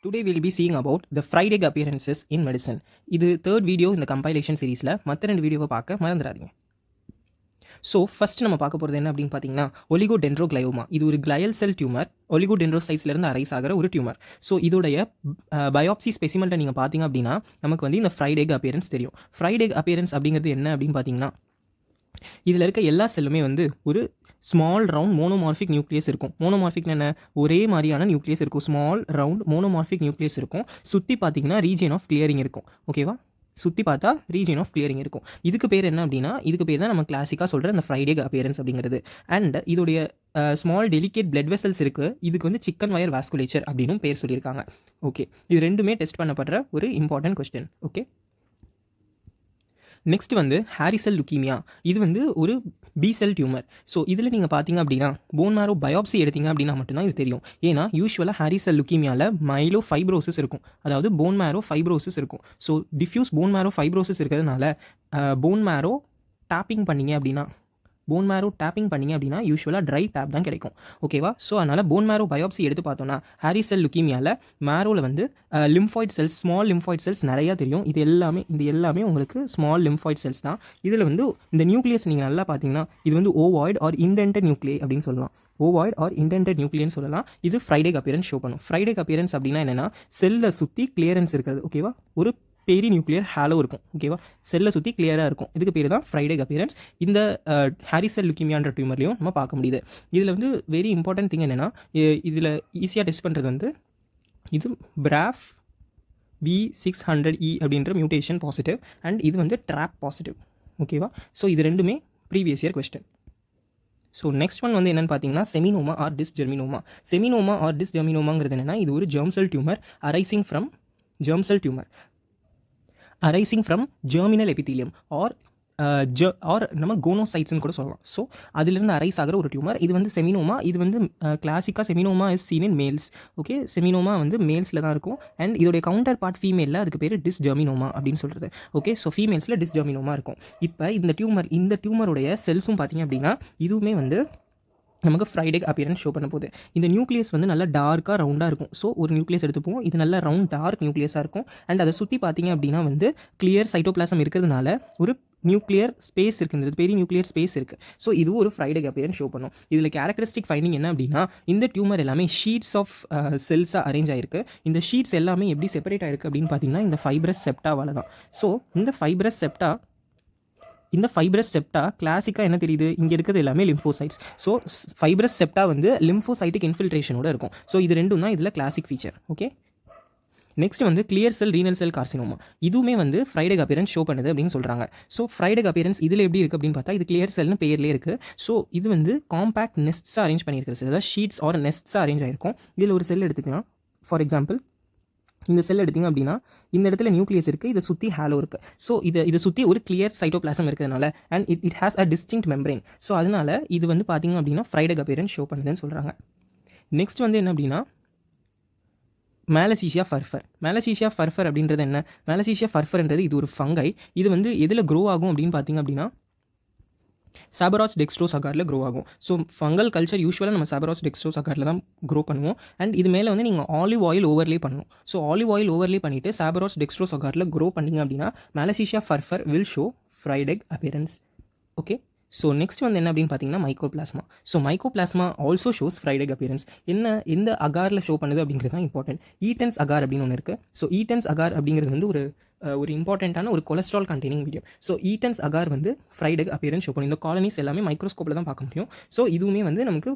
Today we'll be seeing about the fried egg appearances in medicine. இது third video இந்த compilation seriesல மற்ற 2 வீடியோவை பார்க்க மறந்துடாதீங்க. ஸோ ஃபஸ்ட் நம்ம பார்க்க போகிறது என்ன அப்படின்னு பார்த்தீங்கன்னா ஒலிகோடென்ட்ரோக்ளையோமா. இது ஒரு கிளையல் செல் டியூமர், ஒலிகோடென்ட்ரோசைட்ஸ்லேருந்து அரைஸ் ஆகிற ஒரு டியூமர். ஸோ இதோடைய பயோப்சி ஸ்பெசிமெண்ட்டை நீங்கள் பார்த்தீங்க அப்படின்னா நமக்கு வந்து இந்த ஃப்ரைட் எக் அப்பியரன்ஸ் தெரியும். ஃப்ரைட் எக் அப்பியரன்ஸ் அப்படிங்கிறது என்ன அப்படின்னு பார்த்தீங்கன்னா இதில் இருக்க எல்லா செல்லுமே வந்து ஒரு ஸ்மால் ரவுண்ட் மோனோமார்பிக் நியூக்ளியஸ் இருக்கும். மோனோமார்பிக் என்ன, ஒரே மாதிரியான நியூக்ளியஸ் இருக்கும். ஸ்மால் ரவுண்ட் மோனோமார்பிக் நியூக்ளியஸ் இருக்கும். சுற்றி பார்த்தீங்கன்னா ரீஜியன் ஆஃப் கிளியரிங் இருக்கும். ஓகேவா, சுற்றி பார்த்தா ரீஜியன் ஆஃப் கிளியரிங் இருக்கும். இதுக்கு பேர் என்ன அப்படின்னா, இதுக்கு பேர் தான் நம்ம கிளாசிக்காக சொல்கிற அந்த ஃப்ரைட் எக் அப்பியரன்ஸ் அப்படிங்கிறது. அண்ட் இதோடைய ஸ்மால் டெலிகேட் பிளட் வெசல்ஸ் இருக்குது. இதுக்கு வந்து சிக்கன் வயர் வாஸ்குலேச்சர் அப்படின்னு பேர் சொல்லியிருக்காங்க. ஓகே, இது ரெண்டுமே டெஸ்ட் பண்ணப்படுற ஒரு இம்பார்ட்டன்ட் கொஸ்டின். ஓகே, நெக்ஸ்ட் வந்து ஹேரி செல் லுக்கீமியா. இது வந்து ஒரு பி செல் டியூமர். ஸோ இதில் நீங்கள் பார்த்தீங்க அப்படின்னா போன் மேரோ பயோப்சி எடுத்தீங்க அப்படின்னா மட்டும்தான் இது தெரியும். ஏன்னா யூஸ்வலாக ஹேரி செல் லுக்கீமியாவில் மைலோ ஃபைப்ரோசிஸ் இருக்கும், அதாவது போன் மேரோ ஃபைப்ரோசிஸ் இருக்கும். ஸோ டிஃப்யூஸ் போன் மேரோ ஃபைப்ரோசிஸ் இருக்கிறதுனால போன் மேரோ டாப்பிங் பண்ணிங்க அப்படின்னா யூஸ்வலாக ட்ரை டேப் தான் கிடைக்கும். ஓகேவா, ஸோ அதனால் போன் மேரோ பயோப்சி எடுத்து பார்த்தோன்னா ஹேரி செல் லுக்கீமியாவில் மேரோவில் வந்து lymphoid cells, small lymphoid cells நிறையா தெரியும். இது எல்லாமே உங்களுக்கு ஸ்மால் லிம்ஃபாய்ட் செல்ஸ் தான். இதில் வந்து இந்த நியூக்ளியஸ் நீங்கள் நல்லா பார்த்தீங்கன்னா இது வந்து ஓவாய்ட் ஆர் இன்டென்டட் நியூக்ளியை அப்படின்னு சொல்லலாம். ஓவாய்ட் ஆர் இன்டென்டட் நியூக்ளியன்னு சொல்லலாம். இது ஃப்ரைட் எக் அப்பியரன்ஸ் ஷோ பண்ணும். ஃப்ரைட் எக் அப்பியரன்ஸ் அப்படின்னா என்னென்னா செல்லை சுற்றி கிளியரன்ஸ் இருக்கிறது. ஓகேவா, ஒரு பெரி நியூக்ளியர் ஹேலோ இருக்கும். ஓகேவா, செல்லை சுற்றி கிளியராக இருக்கும். இதுக்கு பேர் தான் ஃப்ரைட் எக் அப்பியரன்ஸ். இந்த ஹேரி செல் லுக்கீமியான்ற டியூமர்லையும் நம்ம பார்க்க முடியுது. இதில் வந்து வெரி இம்பார்ட்டன்ட் திங் என்னென்னா, இதில் ஈஸியாக டெஸ்ட் பண்ணுறது வந்து இது BRAF V600E அப்படின்ற மியூட்டேஷன் பாசிட்டிவ் அண்ட் இது வந்து ட்ராப் பாசிட்டிவ். ஓகேவா, ஸோ இது ரெண்டுமே previous year question. So next one வந்து என்னென்னு பார்த்தீங்கன்னா செமினோமா ஆர் டிஸ்ஜெர்மினோமா. செமினோமா ஆர் டிஸ்ஜெர்மினோமாங்கிறது என்னென்னா இது ஒரு germ cell tumour arising from germinal epithelium or நம்ம கோனோசைட்ஸ்னு கூட சொல்லலாம். ஸோ அதிலிருந்து அரைஸ் ஆகிற ஒரு டியூமர். இது வந்து செமினோமா. இது வந்து கிளாசிக்காக seminoma is seen in males. Okay, seminoma வந்து மேல்ஸில் தான் இருக்கும். அண்ட் இதோடைய கவுண்டர் பார்ட் ஃபீமேலில், அதுக்கு பேர் டிஸ்ஜெர்மினோமா அப்படின்னு சொல்கிறது. ஓகே, ஸோ ஃபீமேல்ஸில் டிஸ்ஜெர்மினோமா இருக்கும். இப்போ இந்த டியூமருடைய செல்ஸும் பார்த்தீங்க அப்படின்னா இதுவுமே வந்து நமக்கு ஃப்ரைட் எக் அப்பியரன்ஸ் ஷோ பண்ண போகுது. இந்த நியூக்ளியஸ் வந்து நல்லா டார்க்காக ரவுண்டாக இருக்கும். ஸோ ஒரு நியூக்ளியஸ் எடுத்துப்போம், இது நல்லா ரவுண்ட் டார்க் நியூக்ளியஸாக இருக்கும். அண்ட் அதை சுற்றி பார்த்தீங்க அப்படின்னா வந்து கிளியர் சைட்டோபிளாசம் இருக்கிறதுனால ஒரு நியூக்ளியர் ஸ்பேஸ் இருக்குது, பெரிய நியூக்ளியர் ஸ்பேஸ் இருக்குது. ஸோ இது ஒரு ஃப்ரைட் எக் அப்பியரன்ஸ் ஷோ பண்ணும். இதில் கேரக்டரிஸ்டிக் ஃபைண்டிங் என்ன அப்படின்னா இந்த டியூமர் எல்லாமே ஷீட்ஸ் ஆஃப் செல்ஸாக அரேஞ்ச் ஆயிருக்கு. இந்த ஷீட்ஸ் எல்லாமே எப்படி செப்பரேட் ஆயிருக்கு அப்படின்னு பார்த்தீங்கன்னா இந்த ஃபைப்ரஸ் செப்டாவால் தான். ஸோ இந்த ஃபைப்ரஸ் செப்டா கிளாசிக்காக என்ன தெரியுது, இங்கே இருக்கிறது எல்லாமே லிம்ஃபோசைட்ஸ். ஸோ ஃபைப்ரஸ் செப்டா வந்து லிம்ஃபோசைட்டிக் இன்ஃபில்ட்ரேஷனோட இருக்கும். ஸோ இது ரெண்டும் தான் இதில் கிளாசிக் ஃபீச்சர். ஓகே, நெக்ஸ்ட் வந்து கிளியர் செல் ரீனல் செல் கார்சினோமா. இதுவுமே வந்து ஃப்ரைட் எக் அப்பியரன்ஸ் ஷோ பண்ணுது அப்படின்னு சொல்கிறாங்க. ஸோ ஃப்ரைட் எக் அப்பியரன்ஸ் இதில் எப்படி இருக்குது அப்படின்னு பார்த்தா இது கிளியர் செல்னு பேர்லேயே இருக்குது. ஸோ இது வந்து காம்பேக்ட் நெஸ்ட்ஸாக அரேஞ்ச் பண்ணியிருக்கிறது, அதாவது ஷீட்ஸ் ஆர் நெஸ்ட்ஸாக அரேஞ்ச் ஆயிருக்கும். இதில் ஒரு செல் எடுத்துக்கலாம். ஃபார் எக்ஸாம்பிள் இந்த செல் எடுத்திங்க அப்படின்னா இந்த இடத்துல நியூக்ளியஸ் இருக்குது, இதை சுற்றி ஹேலோ இருக்குது. ஸோ இதை சுற்றி ஒரு கிளியர் சைட்டோபிளாசம் இருக்கிறதுனால and it has a distinct membrane. So அதனால் இது வந்து பார்த்திங்க அப்படின்னா ஃப்ரைட் எக் அப்பியரன்ஸ் ஷோ பண்ணுதுன்னு சொல்கிறாங்க. நெக்ஸ்ட் வந்து என்ன அப்படின்னா மேலசீஷியா ஃபர்ஃபர் அப்படின்றது என்ன, மேலசீஷியா ஃபர்ஃபர்ன்றது இது ஒரு ஃபங்கை. இது வந்து எதில் க்ரோ ஆகும் அப்படின்னு பார்த்திங்க அப்படின்னா சாபராஸ் டெக்ஸ்ட்ரோஸ் அகாரில் க்ரோ ஆகும். ஸோ ஃபங்கல் கல்ச்சர் யூஸ்வலாக நம்ம சாபராஸ் டெக்ஸ்ட்ரோஸ் அகாரில் தான் க்ரோ பண்ணுவோம். அண்ட் இது மேலே வந்து நீங்கள் ஆலிவ் ஆயில் ஓவர்லே பண்ணணும். ஸோ ஆலிவ் ஆயில் ஓவர்லே பண்ணிவிட்டு சாபராஸ் டெக்ஸ்ட்ரோஸ் அகாரில் க்ரோ பண்ணிங்க அப்படின்னா Malassezia furfur will show fried egg appearance. Okay, so next வந்து என்ன அப்படின்னு பார்த்தீங்கன்னா mycoplasma. So mycoplasma also shows fried egg appearance. எந்த அகாரில் ஷோ பண்ணுது அப்படிங்கிறது தான் இம்பார்ட்டன்ட். ஈட்டன்ஸ் அகார் அப்படின்னு ஒன்று இருக்குது. ஸோ ஈட்டன்ஸ் அகார் அப்படிங்கிறது வந்து ஒரு இம்பார்ட்டண்ட்டான ஒரு cholesterol containing medium. So Eaton's agar வந்து ஃப்ரைட் எக் அப்பியரன்ஸ் ஷோ பண்ணும். இந்த காலனிஸ் எல்லாமே மைக்ரோஸ்கோப்பில் தான் பார்க்க முடியும். ஸோ இதுவுமே வந்து நமக்கு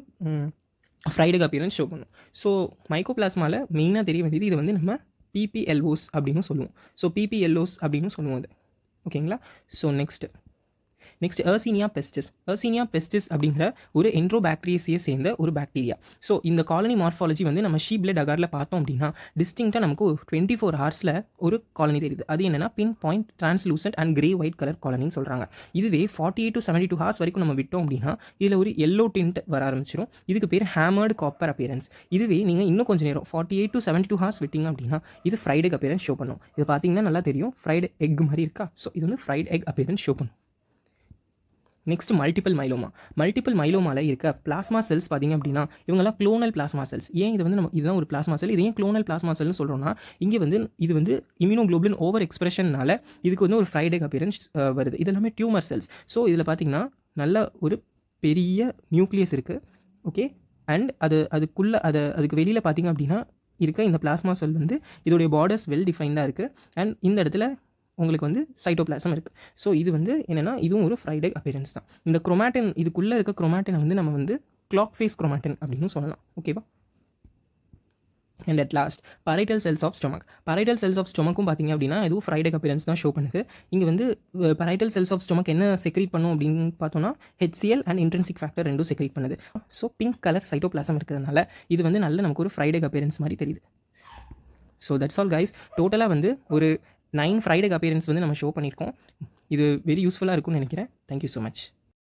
ஃப்ரைட் எக் அப்பியரன்ஸ் ஷோ பண்ணும். ஸோ மைக்கோபிளாஸ்மாவில் மெயினாக தெரிய வேண்டியது இது வந்து நம்ம PPLOs அப்படின்னு சொல்லுவோம். ஸோ PPLOs அப்படின்னு சொல்லுவோம் அது. ஓகேங்களா, ஸோ நெக்ஸ்ட் எர்சீனியா பெஸ்டிஸ் அப்படிங்கிற ஒரு என்ட்ரோபாக்டீரியஸையை சேர்ந்த ஒரு பாக்டீரியா. ஸோ இந்த காலனி மார்ஃபாலஜி வந்து நம்ம ஷீ பிளட் அகாரில் பார்த்தோம் அப்படின்னா டிஸ்டிங்க்டாக நமக்கு 24 ஹவர்ஸில் ஒரு காலனி தெரியுது. அது என்னென்னா pin point translucent and grey white colour காலனின்னு சொல்கிறாங்க. இதுவே 48 to 72 ஹவர்ஸ் வரைக்கும் நம்ம விட்டோம் அப்படின்னா இதில் ஒரு எல்லோ டிண்ட் வர ஆரம்பிச்சிடும். இதுக்கு பேர் ஹேமர்டு காப்பர் அப்பியரன்ஸ். இதுவே நீங்கள் இன்னும் கொஞ்சம் நேரம் 48 to 72 ஹவர்ஸ் விட்டிங்க அப்படின்னா இது ஃப்ரைட் எக் அப்பியரன்ஸ் ஷோ பண்ணும். இது பார்த்தீங்கன்னா நல்லா தெரியும், ஃப்ரைட் எக் மாதிரி இருக்கா. ஸோ இது வந்து ஃப்ரைட் எக் அப்பியரன்ஸ் ஷோ பண்ணும். நெக்ஸ்ட் மல்டிபிள் மைலோமாவில் இருக்க பிளாஸ்மா செல்ஸ் பார்த்திங்க அப்படின்னா இவங்கெல்லாம் குளோனல் பிளாஸ்மா செல்ஸ். ஏன் இது வந்து நம்ம இதுதான் ஒரு பிளாஸ்மா செல், இது ஏன் குளோனல் பிளாஸ்மா செல்னு சொல்கிறோம்னா இங்கே வந்து இது வந்து இம்யூனோகுளோபுலின் ஓவர் எக்ஸ்பிரஷன்னால இதுக்கு வந்து ஒரு ஃப்ரைடேக் அப்பியரன்ஸ் வருது. இது எல்லாமே டியூமர் செல்ஸ். ஸோ இதில் பார்த்திங்கன்னா நல்ல ஒரு பெரிய நியூக்ளியஸ் இருக்குது. ஓகே, அண்ட் அதுக்குள்ளே அதுக்கு வெளியில் பார்த்திங்க அப்படின்னா இருக்க இந்த பிளாஸ்மா செல் வந்து இதோடைய பார்டர்ஸ் வெல் டிஃபைன்டாக இருக்குது. அண்ட் இந்த இடத்துல உங்களுக்கு வந்து சைட்டோபிளாசம் இருக்குது. ஸோ இது வந்து என்னென்னா இதுவும் ஒரு ஃப்ரைடேக் அப்பியரன்ஸ் தான். இந்த குரோமாட்டின் இதுக்குள்ளே இருக்க குரோமாட்டினை வந்து நம்ம வந்து கிளாக் ஃபேஸ் குரோமாட்டின் அப்படின்னு சொல்லலாம். ஓகேவா? And at last parietal cells of ஸ்டொமக்கும் பார்த்திங்க அப்படின்னா இதுவும் ஃப்ரைடேக் அப்பியரன்ஸ் தான் ஷோ பண்ணுது. இங்கே வந்து பரைட்டல் செல்ஸ் ஆஃப் ஸ்டொமக் என்ன செக்ரீட் பண்ணும் அப்படின்னு பார்த்தோன்னா HCl அண்ட் இன்ட்ரின்சிக் ஃபேக்டர் ரெண்டும் செக்ரீட் பண்ணுது. ஸோ பிங்க் கலர் சைட்டோபிளாசம் இருக்கிறதுனால இது வந்து நல்ல நமக்கு ஒரு ஃப்ரைடேக் அப்பியரன்ஸ் மாதிரி தெரியுது. So that's all guys. டோட்டலாக வந்து ஒரு 9 ஃப்ரைடேக் அப்பியரன்ஸ் வந்து நம்ம ஷோ பண்ணியிருக்கோம். இது வெரி யூஸ்ஃபுல்லாக இருக்கும்னு நினைக்கிறேன். Thank you so much.